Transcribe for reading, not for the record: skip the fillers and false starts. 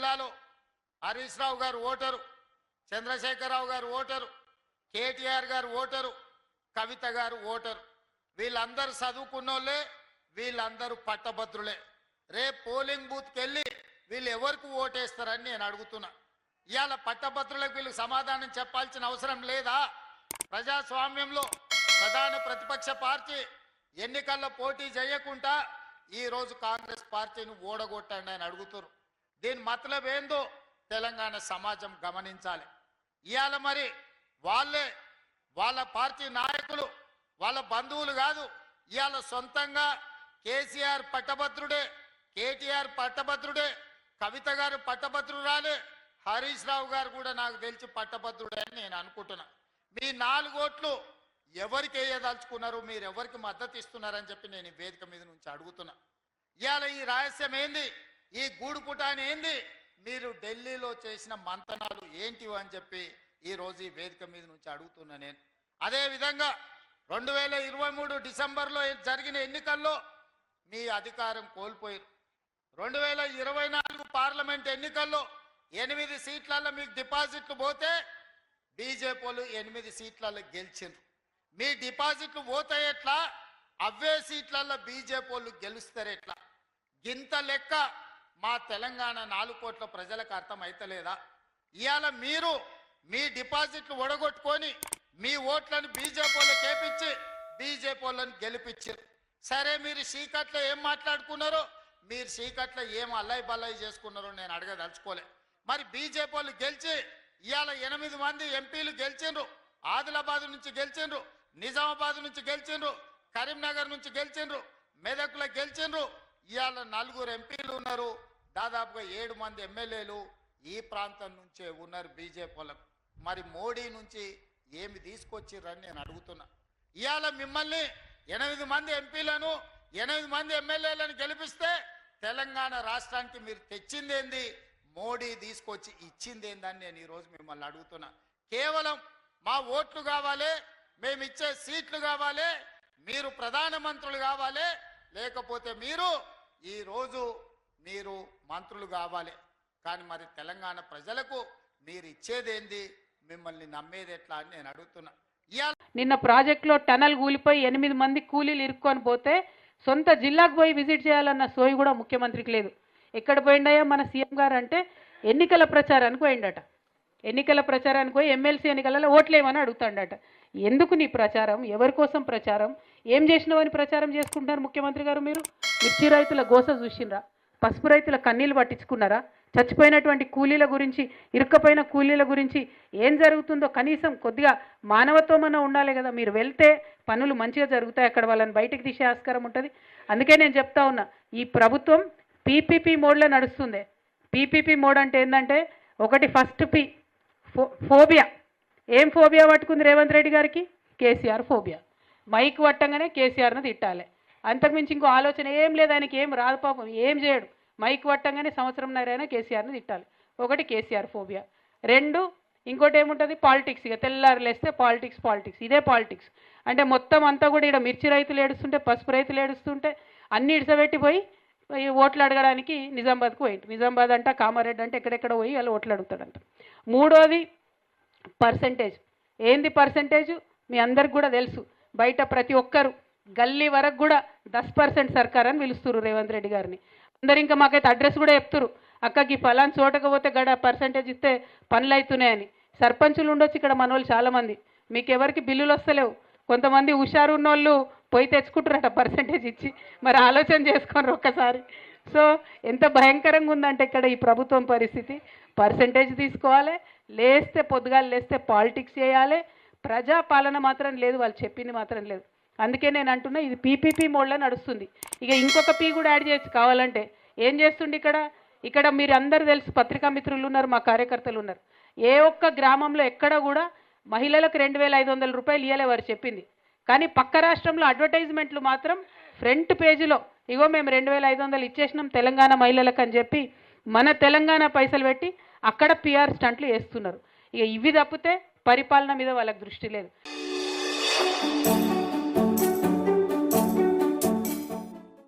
జిల్లాలో హరీష్ రావు గారు ఓటరు, చంద్రశేఖరరావు గారు ఓటరు, కేటీఆర్ గారు ఓటరు, కవిత గారు ఓటరు. వీళ్ళందరూ చదువుకున్నోళ్ళే, వీళ్ళందరూ పట్టభద్రులే. రేపు పోలింగ్ బూత్కి వెళ్ళి వీళ్ళు ఎవరికి ఓటేస్తారని నేను అడుగుతున్నా. ఇవాళ పట్టభద్రులకు వీళ్ళు సమాధానం చెప్పాల్సిన అవసరం లేదా? ప్రజాస్వామ్యంలో ప్రధాన ప్రతిపక్ష పార్టీ ఎన్నికల్లో పోటీ చేయకుండా ఈరోజు కాంగ్రెస్ పార్టీని ఓడగొట్టండి అని అడుగుతున్నారు. దీని మతలబ్ ఏందో తెలంగాణ సమాజం గమనించాలి. ఇవాళ మరి వాళ్ళ పార్టీ నాయకులు వాళ్ళ బంధువులు కాదు, ఇవాళ సొంతంగా కేసీఆర్ పట్టభద్రుడే, కేటీఆర్ పట్టభద్రుడే, కవిత గారు పట్టభద్రురాలే, హరీష్ రావు గారు కూడా నాకు తెలిసి పట్టభద్రుడే అని నేను అనుకుంటున్నా. మీ 4 ఓట్లు ఎవరికి వేయదలుచుకున్నారు, మీరు ఎవరికి మద్దతు ఇస్తున్నారని చెప్పి నేను ఈ వేదిక మీద నుంచి అడుగుతున్నా. ఇవాళ ఈ రహస్యం ఏంది, ఈ గూడుపుటాని ఏంది, మీరు ఢిల్లీలో చేసిన మంతనాలు ఏంటివి అని చెప్పి ఈరోజు ఈ వేదిక మీద నుంచి అడుగుతున్నా నేను. అదేవిధంగా 2023 డిసెంబర్లో జరిగిన ఎన్నికల్లో మీ అధికారం కోల్పోయారు. 2024 పార్లమెంట్ ఎన్నికల్లో 8 సీట్లలో మీకు డిపాజిట్లు పోతే బీజేపీ వాళ్ళు 8 సీట్లలో గెలిచిండ్రు. మీ డిపాజిట్లు పోతే ఎట్లా, అవే సీట్లలో బీజేపీ వాళ్ళు గెలుస్తారు ఎట్లా? గింత లెక్క మా తెలంగాణ 4 కోట్ల ప్రజలకు అర్థమైతలేదా? ఇవాళ మీరు మీ డిపాజిట్లు ఒడగొట్టుకొని మీ ఓట్లను బీజేపీ వాళ్ళకి వేపించి బీజేపీ వాళ్ళని గెలిపించారు. సరే, మీరు చీకట్లో ఏం మాట్లాడుకున్నారో, మీరు చీకట్లో ఏం అల్లై బల్లై చేసుకున్నారో నేను అడగదలుచుకోలే. మరి బీజేపీ వాళ్ళు గెలిచి ఇవాళ 8 మంది ఎంపీలు గెలిచిండ్రు. ఆదిలాబాద్ నుంచి గెలిచిండ్రు, నిజామాబాద్ నుంచి గెలిచిండ్రు, కరీంనగర్ నుంచి గెలిచిండ్రు, మెదక్లో గెలిచిండ్రు. ఇవాళ 4 ఎంపీలు ఉన్నారు, దాదాపుగా 7 మంది ఎమ్మెల్యేలు ఈ ప్రాంతం నుంచే ఉన్నారు బీజేపీ వాళ్ళకు. మరి మోడీ నుంచి ఏమి తీసుకొచ్చిర్రని నేను అడుగుతున్నా. ఇవాళ మిమ్మల్ని 8 మంది ఎంపీలను 8 మంది ఎమ్మెల్యేలను గెలిపిస్తే తెలంగాణ రాష్ట్రానికి మీరు తెచ్చిందేంది, మోడీ తీసుకొచ్చి ఇచ్చిందేందని నేను ఈరోజు మిమ్మల్ని అడుగుతున్నా. కేవలం మా ఓట్లు కావాలి, మేము ఇచ్చే సీట్లు కావాలి, మీరు ప్రధానమంత్రులు కావాలి, లేకపోతే మీరు మంత్రులు కావాలి. కానీ మరి తెలంగాణ ప్రజలకు మీరు ఇచ్చేదేంది, మిమ్మల్ని నమ్మేది ఎట్లా అని నేను అడుగుతున్నా. నిన్న ప్రాజెక్టులో టనల్ కూలిపోయి 8 మంది కూలీలు ఇరుక్కొని పోతే సొంత జిల్లాకు పోయి విజిట్ చేయాలన్న సోయి కూడా ముఖ్యమంత్రికి లేదు. ఎక్కడ పోయిండయా మన సీఎం గారు అంటే ఎన్నికల ప్రచారానికి పోయిండట. ఎన్నికల ప్రచారానికి పోయి ఎమ్మెల్సీ ఎన్నికలలో ఓట్లేమని అడుగుతాడట. ఎందుకు నీ ప్రచారం, ఎవరి కోసం ప్రచారం, ఏం చేసినావని ప్రచారం చేసుకుంటున్నారు ముఖ్యమంత్రి గారు? మీరు మిర్చి రైతుల గోస చూసినరా? పసుపు రైతుల కన్నీళ్ళు పట్టించుకున్నారా? చచ్చిపోయినటువంటి కూలీల గురించి, ఇరుక్కపోయిన కూలీల గురించి ఏం జరుగుతుందో కనీసం కొద్దిగా మానవత్వం అన్న ఉండాలి కదా. మీరు వెళ్తే పనులు మంచిగా జరుగుతాయి, అక్కడ వాళ్ళని బయటికి తీసే ఆస్కారం ఉంటుంది. అందుకే నేను చెప్తా ఉన్నా, ఈ ప్రభుత్వం పీపీపీ మోడ్లో నడుస్తుంది. పీపీపీ మోడ్ అంటే ఏంటంటే, ఒకటి ఫస్ట్ పి ఫోబియా. ఏం ఫోబియా పట్టుకుంది రేవంత్ రెడ్డి గారికి? కేసీఆర్ ఫోబియా. మైక్ పట్టంగానే కేసీఆర్ను తిట్టాలి, అంతకుమించి ఇంకో ఆలోచన ఏం లేదు. ఆయనకి ఏం రాదు పాపం, ఏం చేయడు. మైక్ పట్టంగానే సంవత్సరంన్నరైనా కేసీఆర్ని తిట్టాలి. ఒకటి కేసీఆర్ ఫోబియా. 2 ఇంకోటి ఏముంటుంది, పాలిటిక్స్. ఇక తెల్లారులేస్తే పాలిటిక్స్ ఇదే పాలిటిక్స్. అంటే మొత్తం అంతా కూడా ఇక్కడ మిర్చి రైతులు ఏడుస్తుంటే, పసుపు రైతులు ఏడుస్తుంటే అన్ని ఇడిసబెట్టిపోయి ఓట్లు అడగడానికి నిజామాబాద్కు పోయింది. నిజామాబాద్ అంట, కామారెడ్డి అంటే ఎక్కడెక్కడ పోయి వాళ్ళు ఓట్లు అడుగుతాడంట. 3వది పర్సంటేజ్. ఏంది పర్సంటేజ్? మీ అందరికి కూడా తెలుసు. బయట ప్రతి ఒక్కరు గల్లీ వరకు కూడా 10% సర్కార్ అని పిలుస్తున్నారు రేవంత్ రెడ్డి గారిని. అందరు ఇంకా మాకైతే అడ్రస్ కూడా చెప్తున్నారు, అక్కకి ఫలాన్ చోటకపోతే గడ పర్సంటేజ్ ఇస్తే పనులు అవుతున్నాయని. సర్పంచులు ఉండొచ్చు ఇక్కడ మన వాళ్ళు చాలామంది, మీకు ఎవరికి బిల్లులు వస్తలేవు. కొంతమంది హుషారు ఉన్నోళ్ళు పోయి తెచ్చుకుంటారట పర్సంటేజ్ ఇచ్చి. మరి ఆలోచన చేసుకోండి ఒక్కసారి. సో ఎంత భయంకరంగా ఉందంటే ఇక్కడ ఈ ప్రభుత్వం పరిస్థితి. పర్సంటేజ్ తీసుకోవాలి, పొద్దుగాలు లేస్తే పాలిటిక్స్ చేయాలి, ప్రజాపాలన మాత్రం లేదు, వాళ్ళు చెప్పింది మాత్రం లేదు. అందుకే నేను అంటున్నా, ఇది పీపీపీ మోడ్లో నడుస్తుంది. ఇక ఇంకొక పీ కూడా యాడ్ చేయొచ్చు కావాలంటే. ఏం చేస్తుండే ఇక్కడ మీరు అందరు తెలుసు, పత్రికా మిత్రులు ఉన్నారు, మా కార్యకర్తలు ఉన్నారు. ఏ ఒక్క గ్రామంలో ఎక్కడ కూడా మహిళలకు 2500 రూపాయలు ఇవ్వలే వారు చెప్పింది. కానీ పక్క రాష్ట్రంలో అడ్వర్టైజ్మెంట్లు మాత్రం ఫ్రంట్ పేజీలో ఇగో మేము 2500 ఇచ్చేసినాం తెలంగాణ మహిళలకు అని చెప్పి మన తెలంగాణ పైసలు పెట్టి అక్కడ పిఆర్ స్టంట్లు వేస్తున్నారు. ఇక ఇవి తప్పితే పరిపాలన మీద వాళ్ళకి దృష్టి లేదు.